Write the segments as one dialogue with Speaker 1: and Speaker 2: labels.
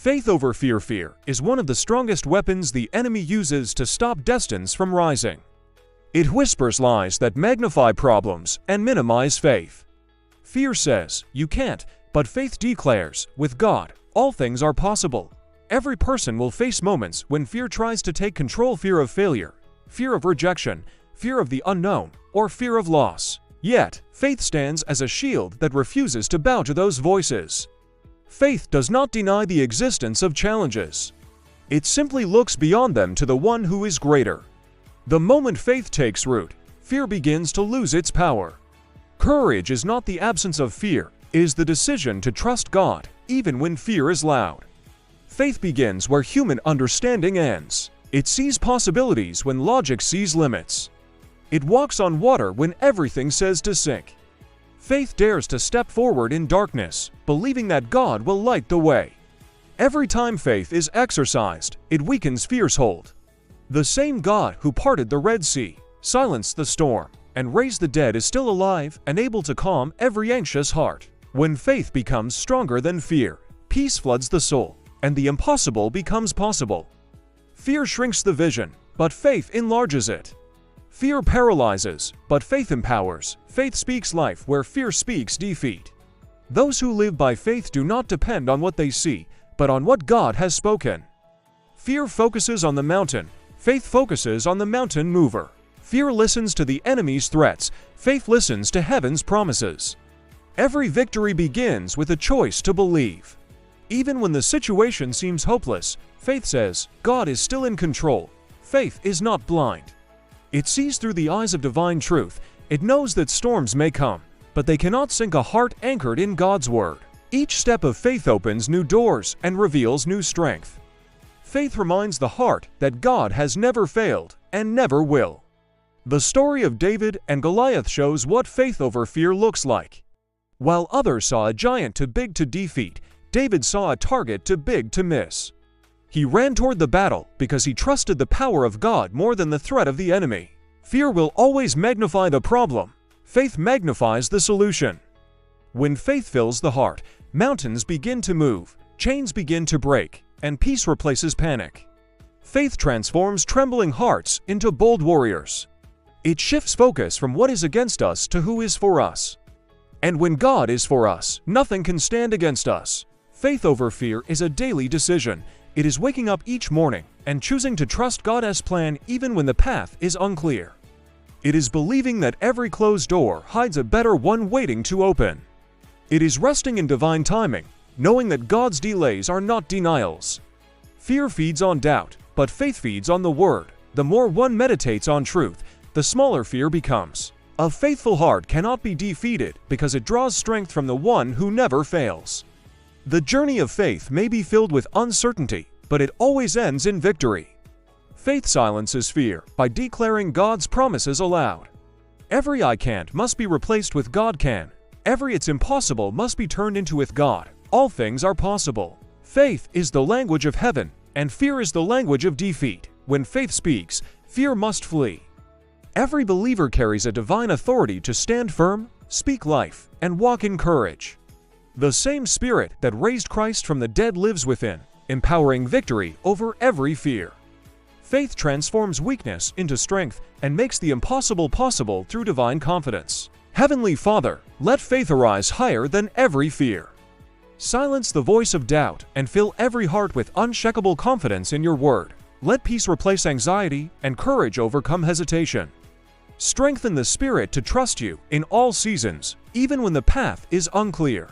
Speaker 1: Faith over fear. Fear is one of the strongest weapons the enemy uses to stop destinies from rising. It whispers lies that magnify problems and minimize faith. Fear says, "You can't," but faith declares, "With God, all things are possible." Every person will face moments when fear tries to take control: fear of failure, fear of rejection, fear of the unknown, or fear of loss. Yet, faith stands as a shield that refuses to bow to those voices. Faith does not deny the existence of challenges. It simply looks beyond them to the one who is greater. The moment faith takes root, fear begins to lose its power. Courage is not the absence of fear, it is the decision to trust God, even when fear is loud. Faith begins where human understanding ends. It sees possibilities when logic sees limits. It walks on water when everything says to sink. Faith dares to step forward in darkness, believing that God will light the way. Every time faith is exercised, it weakens fear's hold. The same God who parted the Red Sea, silenced the storm, and raised the dead is still alive and able to calm every anxious heart. When faith becomes stronger than fear, peace floods the soul, and the impossible becomes possible. Fear shrinks the vision, but faith enlarges it. Fear paralyzes, but faith empowers. Faith speaks life where fear speaks defeat. Those who live by faith do not depend on what they see, but on what God has spoken. Fear focuses on the mountain, faith focuses on the mountain mover. Fear listens to the enemy's threats, faith listens to heaven's promises. Every victory begins with a choice to believe. Even when the situation seems hopeless, faith says, God is still in control. Faith is not blind. It sees through the eyes of divine truth. It knows that storms may come, but they cannot sink a heart anchored in God's word. Each step of faith opens new doors and reveals new strength. Faith reminds the heart that God has never failed and never will. The story of David and Goliath shows what faith over fear looks like. While others saw a giant too big to defeat, David saw a target too big to miss. He ran toward the battle because he trusted the power of God more than the threat of the enemy. Fear will always magnify the problem. Faith magnifies the solution. When faith fills the heart, mountains begin to move, chains begin to break, and peace replaces panic. Faith transforms trembling hearts into bold warriors. It shifts focus from what is against us to who is for us. And when God is for us, nothing can stand against us. Faith over fear is a daily decision. It is waking up each morning and choosing to trust God's plan even when the path is unclear. It is believing that every closed door hides a better one waiting to open. It is resting in divine timing, knowing that God's delays are not denials. Fear feeds on doubt, but faith feeds on the Word. The more one meditates on truth, the smaller fear becomes. A faithful heart cannot be defeated because it draws strength from the one who never fails. The journey of faith may be filled with uncertainty, but it always ends in victory. Faith silences fear by declaring God's promises aloud. Every "I can't" must be replaced with "God can." Every "it's impossible" must be turned into "with God, all things are possible." Faith is the language of heaven, and fear is the language of defeat. When faith speaks, fear must flee. Every believer carries a divine authority to stand firm, speak life, and walk in courage. The same Spirit that raised Christ from the dead lives within, empowering victory over every fear. Faith transforms weakness into strength and makes the impossible possible through divine confidence. Heavenly Father, let faith arise higher than every fear. Silence the voice of doubt and fill every heart with unshakable confidence in your word. Let peace replace anxiety and courage overcome hesitation. Strengthen the spirit to trust you in all seasons, even when the path is unclear.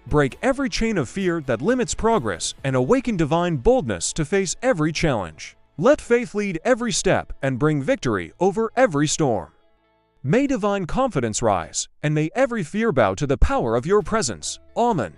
Speaker 1: Break every chain of fear that limits progress and awaken divine boldness to face every challenge. Let faith lead every step and bring victory over every storm. May divine confidence rise, and may every fear bow to the power of your presence. Amen.